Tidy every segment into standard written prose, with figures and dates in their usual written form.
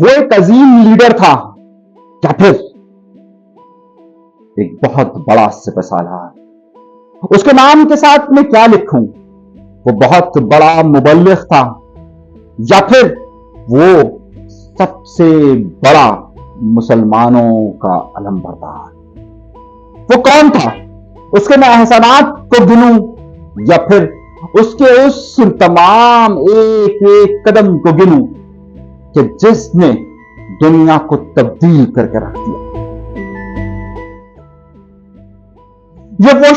وہ ایک عظیم لیڈر تھا یا پھر ایک بہت بڑا سپہ سالار؟ اس کے نام کے ساتھ میں کیا لکھوں؟ وہ بہت بڑا مبلغ تھا یا پھر وہ سب سے بڑا مسلمانوں کا علم بردار؟ وہ کون تھا؟ اس کے میں احسانات کو گنوں یا پھر اس کے اس تمام ایک ایک قدم کو گنوں کہ جس نے دنیا کو تبدیل کر کے رکھ دیا؟ یہ وہ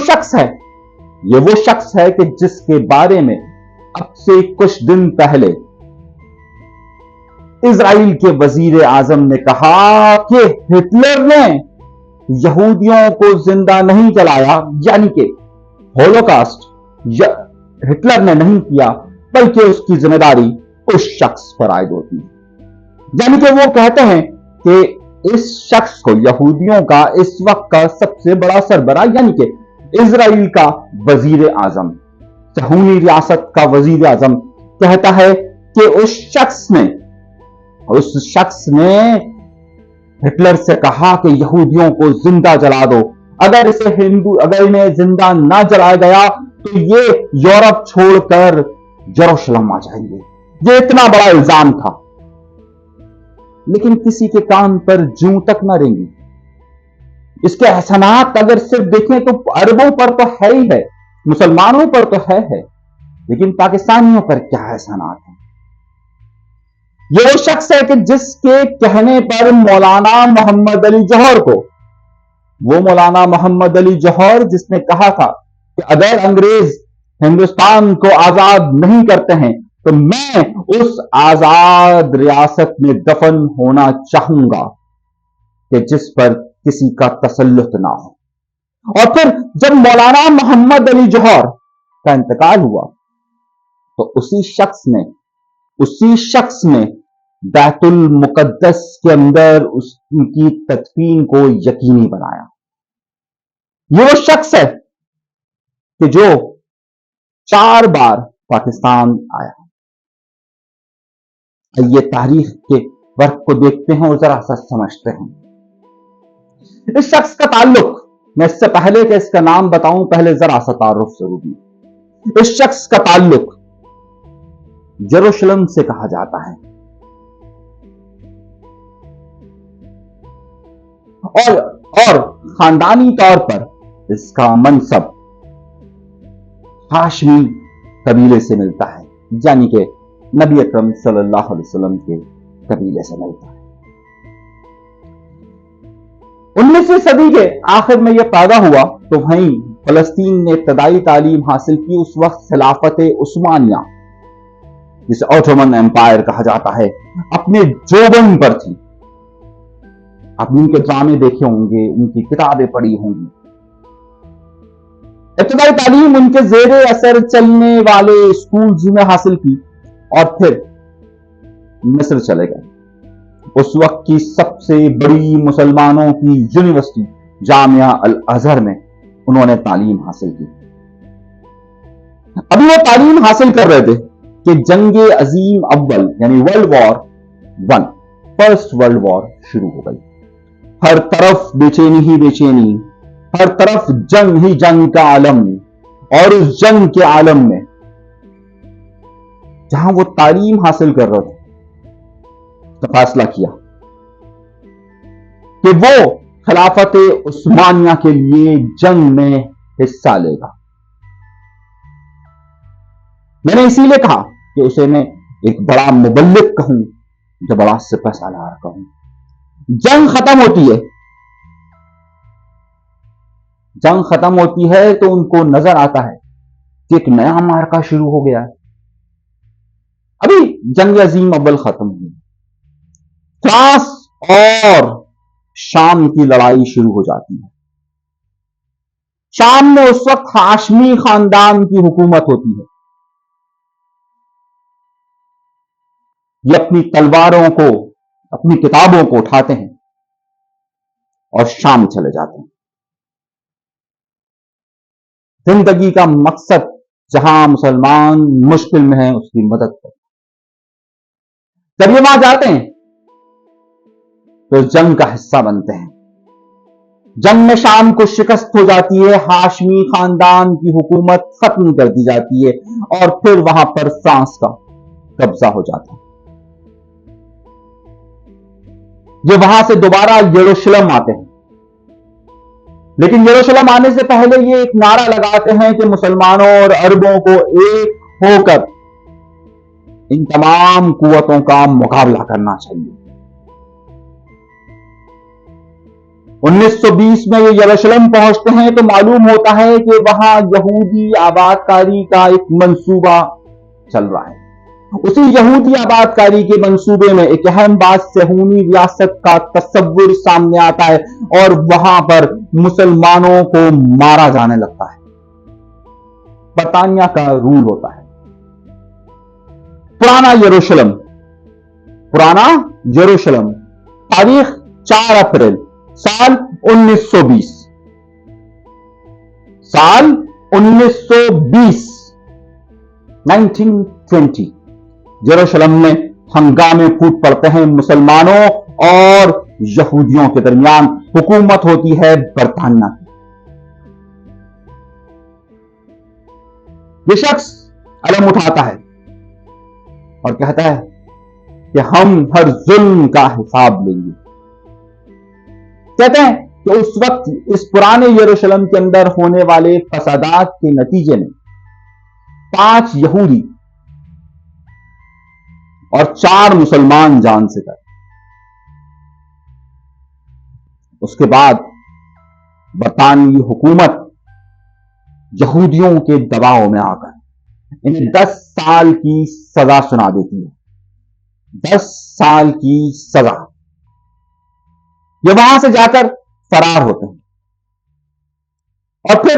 شخص ہے کہ جس کے بارے میں اب سے کچھ دن پہلے اسرائیل کے وزیر اعظم نے کہا کہ ہٹلر نے یہودیوں کو زندہ نہیں جلایا، یعنی کہ ہولوکاسٹ ہٹلر نے نہیں کیا، بلکہ اس کی ذمہ داری اس شخص پر عائد ہوتی ہے۔ یعنی کہ وہ کہتے ہیں کہ اس شخص کو، یہودیوں کا اس وقت کا سب سے بڑا سربراہ یعنی کہ اسرائیل کا وزیر اعظم، صہیونی ریاست کا وزیر اعظم کہتا ہے کہ اس شخص نے ہٹلر سے کہا کہ یہودیوں کو زندہ جلا دو، اگر انہیں زندہ نہ جلایا گیا تو یہ یورپ چھوڑ کر یروشلم آ جائیں گے۔ یہ اتنا بڑا الزام تھا، لیکن کسی کے کان پر جوں تک نہ رہیں گی۔ اس کے احسانات اگر صرف دیکھیں تو عربوں پر تو ہے ہی ہے، مسلمانوں پر تو ہے، لیکن پاکستانیوں پر کیا احسانات ہیں؟ یہ وہ شخص ہے کہ جس کے کہنے پر مولانا محمد علی جوہر کو، وہ مولانا محمد علی جوہر جس نے کہا تھا کہ اگر انگریز ہندوستان کو آزاد نہیں کرتے ہیں تو میں اس آزاد ریاست میں دفن ہونا چاہوں گا کہ جس پر کسی کا تسلط نہ ہو۔ اور پھر جب مولانا محمد علی جوہر کا انتقال ہوا تو اسی شخص نے بیت المقدس کے اندر اس کی تدفین کو یقینی بنایا۔ یہ وہ شخص ہے کہ جو 4 بار پاکستان آیا۔ یہ تاریخ کے ورق کو دیکھتے ہیں اور ذرا سا سمجھتے ہیں۔ اس شخص کا تعلق، میں اس سے پہلے کہ اس کا نام بتاؤں پہلے ذرا سا تعارف ضروری ہے۔ اس شخص کا تعلق یروشلم سے کہا جاتا ہے، اور خاندانی طور پر اس کا منصب ہاشمی قبیلے سے ملتا ہے، یعنی کہ نبی اکرم صلی اللہ علیہ وسلم کے قبیلے سے ملتا ہے۔ 19ویں صدی کے آخر میں یہ پیدا ہوا تو وہیں فلسطین نے ابتدائی تعلیم حاصل کی۔ اس وقت خلافت عثمانیہ، جسے اوٹومن ایمپائر کہا جاتا ہے، اپنے جوبن پر تھی۔ آپ نے ان کے ڈرامے دیکھے ہوں گے، ان کی کتابیں پڑھی ہوں گی۔ ابتدائی تعلیم ان کے زیر اثر چلنے والے اسکولز میں حاصل کی اور پھر مصر چلے گئے۔ اس وقت کی سب سے بڑی مسلمانوں کی یونیورسٹی جامعہ الازہر میں انہوں نے تعلیم حاصل کی۔ ابھی وہ تعلیم حاصل کر رہے تھے کہ جنگ عظیم اول یعنی فرسٹ ورلڈ وار شروع ہو گئی۔ ہر طرف بے چینی ہی بے چینی، ہر طرف جنگ ہی جنگ کا عالم، اور اس جنگ کے عالم میں جہاں وہ تعلیم حاصل کر رہے تھے تو فیصلہ کیا کہ وہ خلافت عثمانیہ کے لیے جنگ میں حصہ لے گا۔ میں نے اسی لیے کہا کہ اسے میں ایک بڑا مبلغ کہوں یا بڑا سپہ سالار کہوں۔ جنگ ختم ہوتی ہے تو ان کو نظر آتا ہے کہ ایک نیا معرکہ شروع ہو گیا ہے۔ ابھی جنگ عظیم اول ختم ہوئی، فرانس اور شام کی لڑائی شروع ہو جاتی ہے۔ شام میں اس وقت ہاشمی خاندان کی حکومت ہوتی ہے۔ یہ اپنی تلواروں کو، اپنی کتابوں کو اٹھاتے ہیں اور شام چلے جاتے ہیں۔ زندگی کا مقصد جہاں مسلمان مشکل میں ہے اس کی مدد کرتے ہیں۔ جب یہ وہاں جاتے ہیں تو جنگ کا حصہ بنتے ہیں. جنگ میں شام کو شکست ہو جاتی ہے, ہاشمی خاندان کی حکومت ختم کر دی جاتی ہے اور پھر وہاں پر فرانس کا قبضہ ہو جاتا ہے. یہ وہاں سے دوبارہ یروشلم آتے ہیں, لیکن یروشلم آنے سے پہلے یہ ایک نعرہ لگاتے ہیں کہ مسلمانوں اور عربوں کو ایک ہو کر ان تمام قوتوں کا مقابلہ کرنا چاہیے. 1920 میں یہ یروشلم پہنچتے ہیں تو معلوم ہوتا ہے کہ وہاں یہودی آباد کاری کا ایک منصوبہ چل رہا ہے. اسی یہودی آباد کاری کے منصوبے میں ایک اہم بات صہیونی ریاست کا تصور سامنے آتا ہے اور وہاں پر مسلمانوں کو مارا جانے لگتا ہے. برطانیہ کا رول ہوتا ہے. پرانا یروشلم تاریخ 4 اپریل سال 1920 1920 یروشلم میں ہنگامے پھوٹ پڑتے ہیں مسلمانوں اور یہودیوں کے درمیان. حکومت ہوتی ہے برطانیہ کی. یہ شخص علم اٹھاتا ہے اور کہتا ہے کہ ہم ہر ظلم کا حساب لیں گے. کہتے ہیں کہ اس وقت اس پرانے یروشلم کے اندر ہونے والے فسادات کے نتیجے میں 5 یہودی اور 4 مسلمان جان سے گئے. اس کے بعد برطانوی حکومت یہودیوں کے دباؤ میں آ کر انہیں 10 سال کی سزا سنا دیتی ہے. 10 سال کی سزا. یہ وہاں سے جا کر فرار ہوتے ہیں اور پھر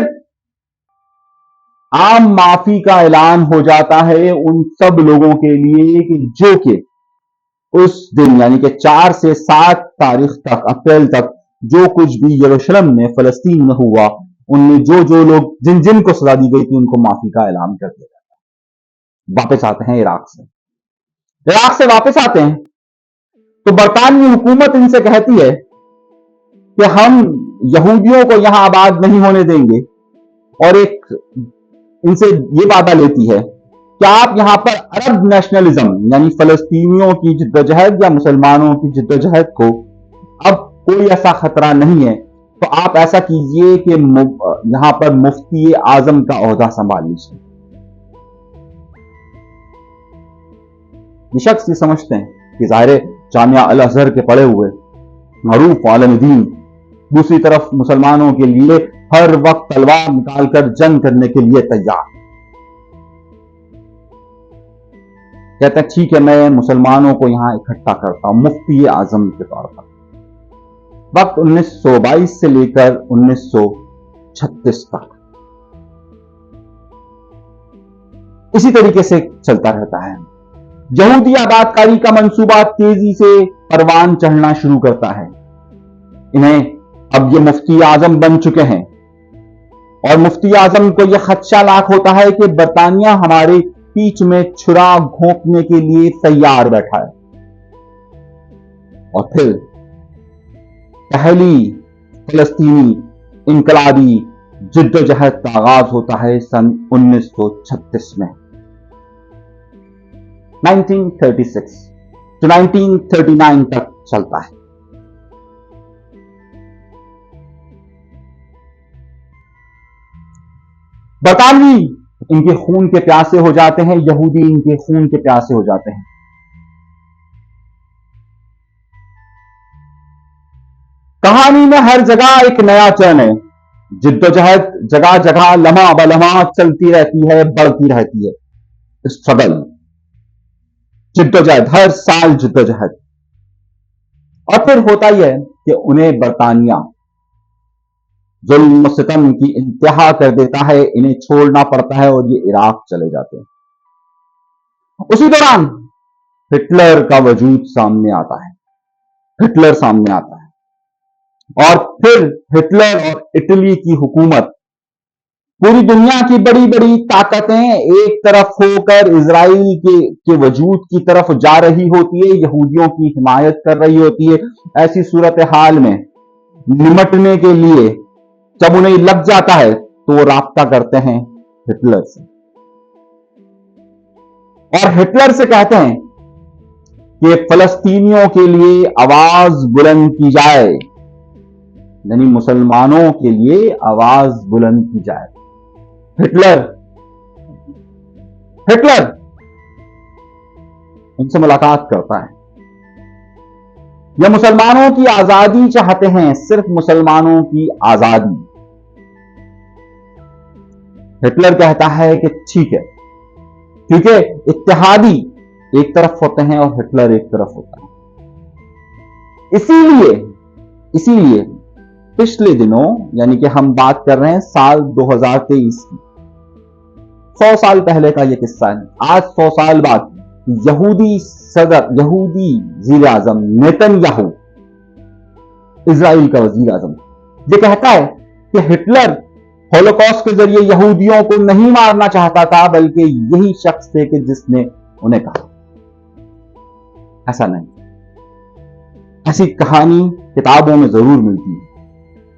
عام معافی کا اعلان ہو جاتا ہے ان سب لوگوں کے لیے کہ جو کہ اس دن یعنی کہ 4 سے 7 تاریخ تک اپریل تک جو کچھ بھی یروشلم میں فلسطین میں ہوا ان میں جو لوگ جن کو سزا دی گئی تھی ان کو معافی کا اعلان کر دیا جاتا ہے. واپس آتے ہیں عراق سے واپس آتے ہیں تو برطانوی حکومت ان سے کہتی ہے کہ ہم یہودیوں کو یہاں آباد نہیں ہونے دیں گے اور ایک ان سے یہ وعدہ لیتی ہے کہ آپ یہاں پر عرب نیشنلزم یعنی فلسطینیوں کی جدوجہد یا مسلمانوں کی جدوجہد کو اب کوئی ایسا خطرہ نہیں ہے تو آپ ایسا کیجئے کہ یہاں پر مفتی اعظم کا عہدہ سنبھال لیجیے. یہ شخص یہ سمجھتے ہیں کہ ظاہر جامعہ الازہر کے پڑھے ہوئے معروف عالم دین دوسری طرف مسلمانوں کے لیے ہر وقت تلوار نکال کر جنگ کرنے کے لیے تیار. کہتا ہے ٹھیک ہے میں مسلمانوں کو یہاں اکٹھا کرتا ہوں مفتی اعظم کے طور پر. وقت 1922 سے لے کر 1936 تک اسی طریقے سے چلتا رہتا ہے. یہودی آباد کاری کا منصوبہ تیزی سے پروان چڑھنا شروع کرتا ہے. انہیں اب یہ مفتی اعظم بن چکے ہیں اور مفتی اعظم کو یہ خدشہ لاحق ہوتا ہے کہ برطانیہ ہمارے پیچھ میں چھرا گھونپنے کے لیے تیار بیٹھا ہے. اور پھر پہلی فلسطینی انقلابی جدوجہد کا آغاز ہوتا ہے سن 1936 میں. 1936 to 1939 تک چلتا ہے. برطانوی ان کے خون کے پیاسے ہو جاتے ہیں, یہودی ان کے خون کے پیاسے ہو جاتے ہیں. کہانی میں ہر جگہ ایک نیا چرن ہے. جدوجہد جگہ جگہ لمحہ بلمحہ چلتی رہتی ہے, بڑھتی رہتی ہے. اسٹرگل, جدوجہد, ہر سال جدوجہد. اور پھر ہوتا ہی ہے کہ انہیں برطانیہ ظلم و ستم کی انتہا کر دیتا ہے, انہیں چھوڑنا پڑتا ہے اور یہ عراق چلے جاتے ہیں. اسی دوران ہٹلر کا وجود سامنے آتا ہے. ہٹلر سامنے آتا ہے اور پھر ہٹلر اور اٹلی کی حکومت پوری دنیا کی بڑی بڑی طاقتیں ایک طرف ہو کر اسرائیل کے وجود کی طرف جا رہی ہوتی ہے، یہودیوں کی حمایت کر رہی ہوتی ہے۔ ایسی صورتحال میں نمٹنے کے لیے جب انہیں لگ جاتا ہے تو وہ رابطہ کرتے ہیں ہٹلر سے، اور ہٹلر سے کہتے ہیں کہ فلسطینیوں کے لیے آواز بلند کی جائے، یعنی مسلمانوں کے لیے آواز بلند کی جائے۔ ہٹلر ان سے ملاقات کرتا ہے، یہ مسلمانوں کی آزادی چاہتے ہیں، صرف مسلمانوں کی آزادی۔ ہٹلر کہتا ہے کہ ٹھیک ہے، کیونکہ اتحادی ایک طرف ہوتے ہیں اور ہٹلر ایک طرف ہوتا ہے۔ اسی لیے پچھلے دنوں، یعنی کہ ہم بات کر رہے ہیں سال 2023 کی، 100 سال پہلے کا یہ قصہ ہے، آج 100 سال بعد یہودی وزیر اعظم نیتن یاہو، اسرائیل کا وزیر اعظم، یہ کہتا ہے کہ ہٹلر ہولوکاسٹ کے ذریعے یہودیوں کو نہیں مارنا چاہتا تھا، بلکہ یہی شخص تھے کہ جس نے انہیں کہا۔ ایسا نہیں، ایسی کہانی کتابوں میں ضرور ملتی ہے،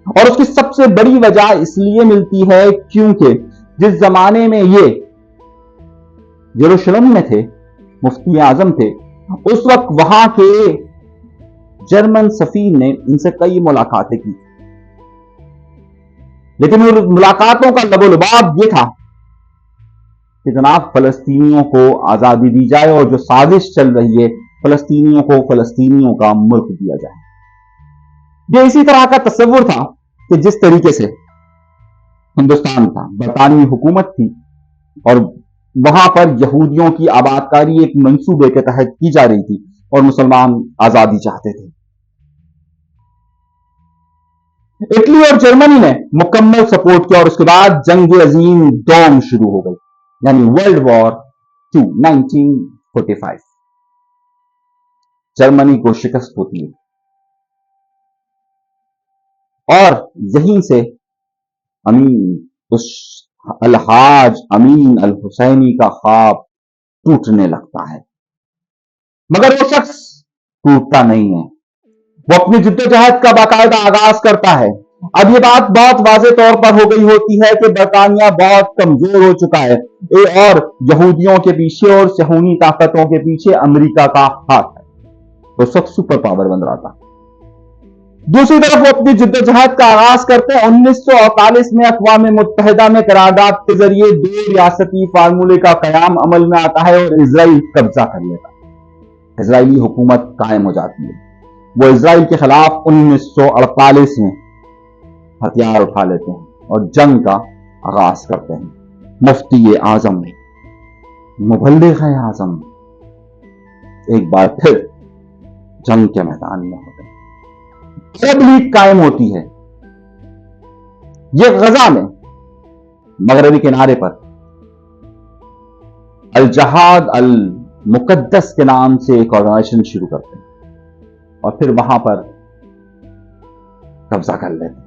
اور اس کی سب سے بڑی وجہ اس لیے ملتی ہے کیونکہ جس زمانے میں یہ یروشلم میں تھے، مفتی اعظم تھے، اس وقت وہاں کے جرمن سفیر نے ان سے کئی ملاقاتیں کی، لیکن ان ملاقاتوں کا لب و لباب یہ تھا کہ جناب فلسطینیوں کو آزادی دی جائے، اور جو سازش چل رہی ہے فلسطینیوں کو فلسطینیوں کا ملک دیا جائے۔ یہ اسی طرح کا تصور تھا کہ جس طریقے سے ہندوستان تھا، برطانوی حکومت تھی، اور وہاں پر یہودیوں کی آباد کاری ایک منصوبے کے تحت کی جا رہی تھی، اور مسلمان آزادی چاہتے تھے۔ اٹلی اور جرمنی نے مکمل سپورٹ کیا، اور اس کے بعد جنگ عظیم دوم شروع ہو گئی، یعنی ورلڈ وار 2 1945۔ جرمنی کو شکست ہوتی ہے، اور یہیں سے الحاج امین الحسینی کا خواب ٹوٹنے لگتا ہے، مگر وہ شخص ٹوٹتا نہیں ہے، وہ اپنی جدوجہد کا باقاعدہ آغاز کرتا ہے۔ اب یہ بات بہت واضح طور پر ہو گئی ہوتی ہے کہ برطانیہ بہت کمزور ہو چکا ہے، اور یہودیوں کے پیچھے اور صہیونی طاقتوں کے پیچھے امریکہ کا ہاتھ ہے، وہ سب سپر پاور بن رہا تھا۔ دوسری طرف وہ اپنی جدوجہد کا آغاز کرتے ہیں۔ 1948 میں اقوام متحدہ میں قرارداد کے ذریعے 2 ریاستی فارمولے کا قیام عمل میں آتا ہے، اور اسرائیل قبضہ کر لیتا ہے، اسرائیلی حکومت قائم ہو جاتی ہے۔ وہ اسرائیل کے خلاف 1948 میں ہتھیار اٹھا لیتے ہیں اور جنگ کا آغاز کرتے ہیں۔ مفتی اعظم، مبلغ اعظم ایک بار پھر جنگ کے میدان میں ہوتے ہیں۔ عرب لیگ قائم ہوتی ہے، یہ غزہ میں مغربی کنارے پر الجہاد المقدس کے نام سے ایک آرگنائزیشن شروع کرتے ہیں، اور پھر وہاں پر قبضہ کر لیتے ہیں،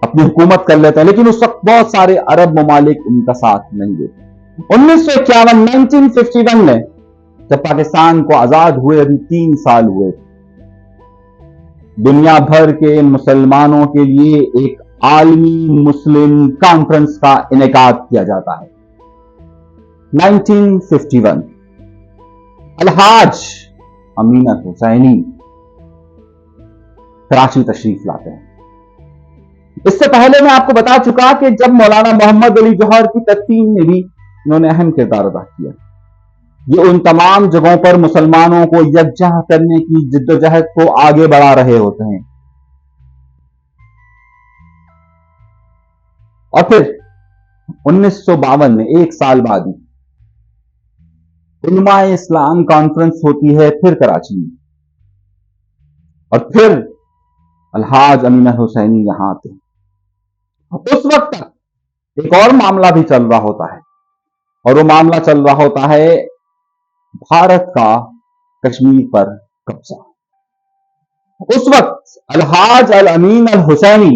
اپنی حکومت کر لیتے ہیں، لیکن اس وقت بہت سارے عرب ممالک ان کا ساتھ نہیں دیتے۔ 1951 میں جب پاکستان کو آزاد ہوئے، ابھی 3 سال ہوئے، دنیا بھر کے مسلمانوں کے لیے ایک عالمی مسلم کانفرنس کا انعقاد کیا جاتا ہے۔ 1951 الحاج امین الحسینی کراچی تشریف لاتے ہیں۔ اس سے پہلے میں آپ کو بتا چکا کہ جب مولانا محمد علی جوہر کی تدفین میں بھی انہوں نے اہم کردار ادا کیا۔ یہ ان تمام جگہوں پر مسلمانوں کو یکجا کرنے کی جدوجہد کو آگے بڑھا رہے ہوتے ہیں۔ اور پھر 1952 میں 1 سال بعد علماء اسلام کانفرنس ہوتی ہے، پھر کراچی میں، اور پھر الحاج امین الحسینی یہاں آتے ہیں۔ اس وقت تک ایک اور معاملہ بھی چل رہا ہوتا ہے، اور وہ معاملہ چل رہا ہوتا ہے بھارت کا کشمیر پر قبضہ۔ اس وقت الحاج الامین الحسینی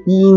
3